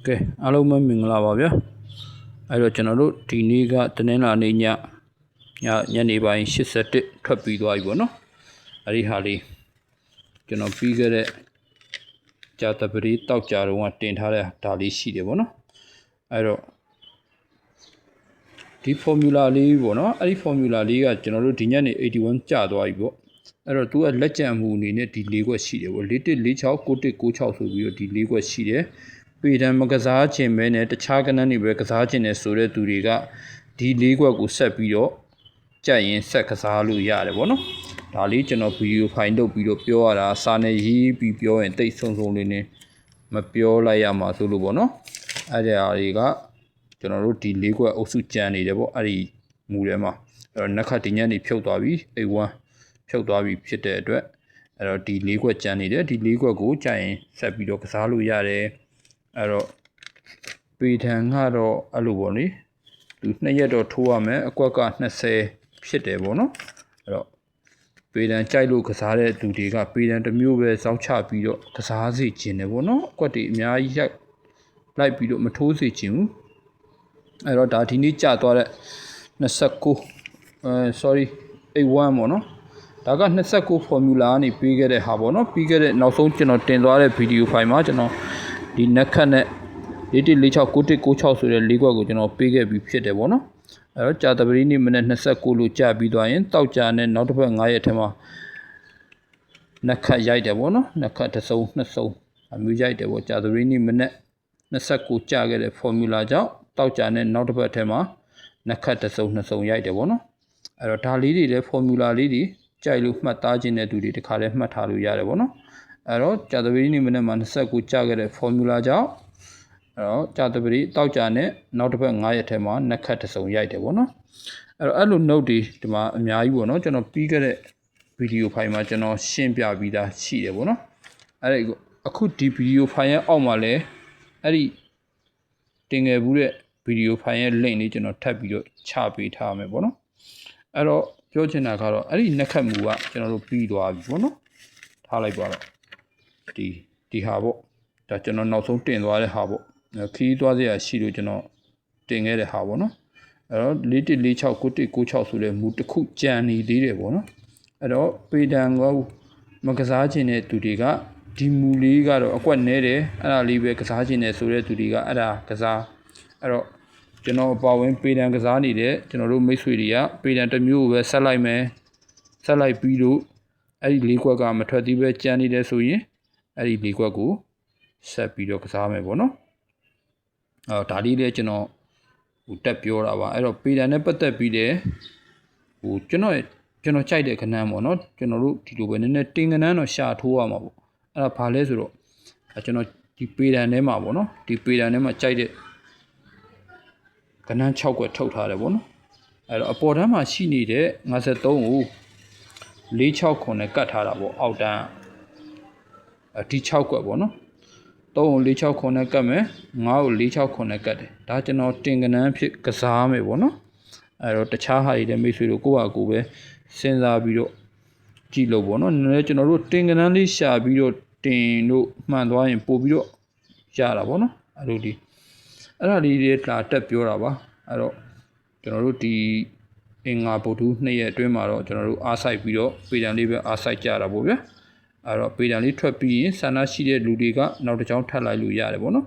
ကဲအားလုံးပဲမင်္ဂလာပါဗျာအဲ့တော့ကျွန်တော်တို့ဒီနေ့ကတနင်္လာနေ့ညနေပိုင်း81ထွက်ပြီးသွားပြီပေါ့နော်အဲ့ဒီဟာလေးကျွန်တော်ပြီးခဲ့တဲ့ကြာတပတိတောက်ကြတော့တင်ထားတဲ့ဒါလေးရှိတယ်ပေါ့နော်အဲ့တော့ဒီ formula လေးပေါ့နော်အဲ့ဒီ formula လေးကကျွန်တော်တို့ဒီညနေ81ကြာသွားပြီပေါ့အဲ့တော့သူကလက်ကျန်မှုအနေနဲ့ဒီ၄ခွက်ရှိတယ်ပေါ့4146 9196ဆိုပြီးတော့ဒီ၄ခွက်ရှိတယ်ပေတံမကစားခြင်းပဲနဲ့တခြားကဏ္ဍတွေပဲကစားခြင်းနဲ့ဆိုတဲ့သူတွေကဒီ၄ခွက်ကိုဆက်ပြီးတော့ကြက်ရင်ဆက်ကစားလို့ရတယ်ပေါ့နော်ဒါလေးကျွန်တော်ဗီဒီယိုဖိုင်လုပ်ပြီးတော့ပြောရတာစာနဲ့ရေးပြီးပြောရင်တိတ်ဆုံဆုံလေးနဲ့မပြောလိုက်ရမှာဆိုလို့ပေါ့နော်အဲ့ဒီအရာတွေကကျွန်တော်တို့ဒီ၄ခွက်အုပ်စုကြံနေတယ်ပေါ့အဲ့ဒီမူထဲမှာအဲ့တော့နှစ်ခါဒီညနေဖြုတ်သွားပြီA1ဖြုတ်သွားပြီဖြစ်တဲ့အတွက်အဲ့တော့ဒီ၄ခွက်ကြံနေတယ်ဒီ၄ခွက်ကိုကြက်ရင်ဆက်ပြီးတော့ကစားလို့ရတယ်အဲ့တော့ပေထံကတော့အဲ့လိုပေါ့လေသူ2ရက်တော့ထိုးရမယ်အကွက်က20ဖြစ်တယ်ပေါ့နော်အဲ့တော့ပေထံကြိုက်လို့ကစားတဲ့သူတွေကပေထံတစ်မျိုးပဲစောက်ချပြီးတော့ကစားစေခြင်းတယ်ပေါ့နော်အကွက်တွေအများကြီးရိုက်လိုက်ပြီးတော့မထိုးစေခြင်းဘူးအဲ့တော့ဒါဒီနေ့ကြာသွားတဲ့29sorry A1 ပေါ့နော်ဒါက29 formula ကနေပြီးခဲ့တဲ့ဟာပေါ့နော်ပြီးခဲ့တဲ့နောက်ဆုံးကျွန်တော်တင်သွားတဲ့ဗီဒီယိုဖိုင်မှာကျွန်တော်ဒီနက်ခတ်နဲ့4146 9196ဆိုတဲ့၄ခွက်ကိုကျွန်တော်ပေးခဲ့ပြီးဖြစ်တယ်ပေါ့နော်အဲ့တော့ကြာတပတိနေ့မနေ့29လို့ကြာပြီးသွားရင်တောက်ကြာနဲ့နောက်တစ်ပတ်9ရက်ထဲမှာနက်ခတ်ရိုက်တယ်ပေါ့နော်နက်ခတ်တစ်စုံနှစ်စုံအမျိုးရိုက်တယ်ပေါ့ကြာတပတိနေ့မနေ့29ကြာခဲ့တဲ့ formula ကြောင့်တောက်ကြာနဲ့နောက်တစ်ပတ်ထဲမှာနက်ခတ်တစ်စုံနှစ်စုံရိုက်တယ်ပေါ့နော်အဲ့တော့ဒါလေးတွေလည်း formula လေးတွေကြိုက်လို့မှတ်သားခြင်းတဲ့သူတွေတခါလဲမှတ်ထားလို့ရတယ်ပေါ့နော်အဲ့တော့ကြာတပတိနေ့မနေ့မှာ29ကြာခဲ့တဲ့ formula ကြောင့်အဲ့တော့ကြာတပတိတောက်ကြာနဲ့နောက်တစ်ပတ်9ရက်ထဲမှာနက်ခတ်တစ်စုံရိုက်တယ်ပေါ့နော်အဲ့လို note တွေဒီမှာအများကြီးပေါ့နော်ကျွန်တော်ပြီးခဲ့တဲ့ဗီဒီယိုဖိုင်မှာကျွန်တော်ရှင်းပြပြီးသားရှိတယ်ပေါ့နော်အဲ့ဒီအခုဒီဗီဒီယိုဖိုင်ရဲ့အောက်မှာလည်းအဲ့ဒီတင်ငယ်ဘူးတဲ့ဗီဒီယိုဖိုင်ရဲ့ link လေးကျွန်တော်ထပ်ပြီးတော့ချပေးထားမယ်ပေါ့နော်အဲ့တော့ပြောချင်တာကတော့အဲ့ဒီနက်ခတ်မူကကျွန်တော်တို့ပြီးသွားပြီပေါ့နော်ထားလိုက်ပါတော့ဒီဟာပေါ့ဒါကျွန်တော်နောက်ဆုံးတင်သွားတဲ့ဟာပေါ့ခီးသွားစရာရှိလို့ကျွန်တော်တင်ခဲ့တဲ့ဟာပေါ့နော်အဲ့တော့4146 9196ဆိုတဲ့မူတစ်ခုကြံနေသေးတယ်ပေါ့နော်အဲ့တော့ပေတံကိုမကစားခြင်းတဲ့သူတွေကဒီမူလေးကတော့အကွက်နဲတယ်အဲ့ဒါလေးပဲကစားခြင်းနဲ့ဆိုတဲ့သူတွေကအဲ့ဒါကစားအဲ့တော့ကျွန်တော်ပါဝင်ပေတံကစားနေတဲ့ကျွန်တော်တို့မိတ်ဆွေတွေကပေတံတစ်မျိုးကိုပဲဆက်လိုက်မယ်ဆက်လိုက်ပြီးတော့အဲ့ဒီ၄ခွက်ကမထွက်သေးပဲကြံနေတယ်ဆိုရင်အဲ့ဒီ၄ခွက်ကိုဆက်ပြီးတော့ကစားမယ်ပေါ့နော်ဒါလေးလည်းကျွန်တော်တက်ပြောတာပါအဲ့တော့ပေတံနဲ့ပတ်သက်ပြီးတယ်ကျွန်တော်ကြိုက်တဲ့ခဏန်းပေါ့နော်ကျွန်တော်တို့ဒီလိုပဲနည်းနည်းတင်ကနန်းတော့ရှာထိုးရမှာပေါ့အဲ့ဒါဘာလဲဆိုတော့ကျွန်တော်ဒီပေတံထဲမှာပေါ့နော်ဒီပေတံထဲမှာကြိုက်တဲ့ကနန်း6ခွက်ထုတ်ထားတယ်ပေါ့နော်အဲ့တော့အပေါ်တန်းမှာရှိနေတဲ့53ကို46ခွန်နဲ့ကတ်ထားတာပေါ့အောက်တန်းဒီ6ခွက်ပေါ့နော်3ကို46ခွန်နဲ့ကတ်မယ်5ကို46ခွန်နဲ့ကတ်တယ်ဒါကျွန်တော်တင်ကနန်းဖြစ်ကစားမယ်ပေါ့နော်အဲ့တော့တခြားဟာတွေလည်းမိတ်ဆွေတို့ကိုယ့်ဟာကိုယ်ပဲစဉ်းစားပြီးတော့ကြည့်လို့ပေါ့နော်နည်းနည်းကျွန်တော်တို့တင်ကနန်းလေးရှာပြီးတော့တင်လို့မှန်သွားရင်ပို့ပြီးတော့ရတာပေါ့နော်အဲ့လိုဒီအဲ့ဒါလေးတွေလာတက်ပြောတာပါအဲ့တော့ကျွန်တော်တို့ဒီအင်္ဂါဗုဒ္ဓ2ရက်အတွင်းမှာတော့ကျွန်တော်တို့အားဆိုင်ပြီးတော့ပေတံလေးပဲအားဆိုင်ကြတာပေါ့ဗျာအဲ့တော့ပေတံလေးထွက်ပြီးရင်ဆန္ဒရှိတဲ့လူတွေကနောက်တစ်ကြောင်းထပ်လိုက်လို့ရတယ်ပေါ့နော်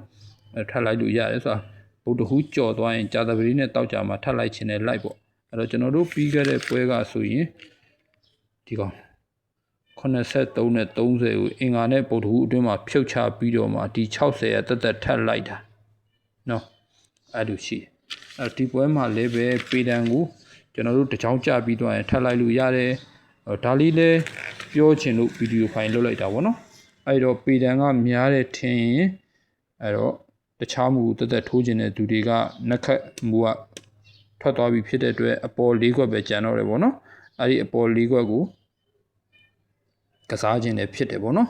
ထပ်လိုက်လို့ရတယ်ဆိုတာဗုဒ္ဓဟူးကြော်သွားရင်ကြာသပတေးနဲ့တောက်ကြမှာထပ်လိုက်ခြင်းနဲ့လိုက်ပေါ့အဲ့တော့ကျွန်တော်တို့ပြီးခဲ့တဲ့ပွဲကဆိုရင်ဒီကောင်83နဲ့30ကိုအင်္ဂါနဲ့ဗုဒ္ဓဟူးအတွင်းမှာဖြုတ်ချပြီးတော့မှဒီ60ရဲ့တက်ထပ်လိုက်တာနော်အဲ့လိုရှိအဲ့ဒီပွဲမှာလည်းပဲပေတံကိုကျွန်တော်တို့တစ်ချောင်းကြပြီးတော့ရင်ထပ်လိုက်လို့ရတယ်ဒါလေးလည်းပြောချင်လို့ဗီဒီယိုဖိုင်လုပ်လိုက်တာပေါ့နော်အဲ့တော့ပေတံကများတဲ့ထင်ရင်အဲ့တော့တခြားမူတက်ထိုးခြင်းတဲ့သူတွေကနက်ခတ်မူကထွက်သွားပြီဖြစ်တဲ့အတွက်အပေါ်၄ခွက်ပဲကျန်တော့တယ်ပေါ့နော်အဲ့ဒီအပေါ်၄ခွက်ကိုကစားခြင်းနဲ့ဖြစ်တယ်ပေါ့နော်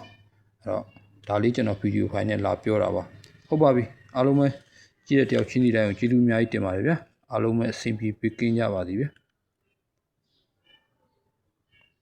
အဲ့တော့ဒါလေးကျွန်တော်ဗီဒီယိုဖိုင်နဲ့လာပြောတာပါဟုတ်ပါပြီအားလုံးပဲကြည့်တဲ့တယောက်ချင်းစီတိုင်းကိုကျေးဇူးအများကြီးတင်ပါတယ်ဗျာအားလုံးပဲအဆင်ပြေပေးကင်းကြပါစေဗျာ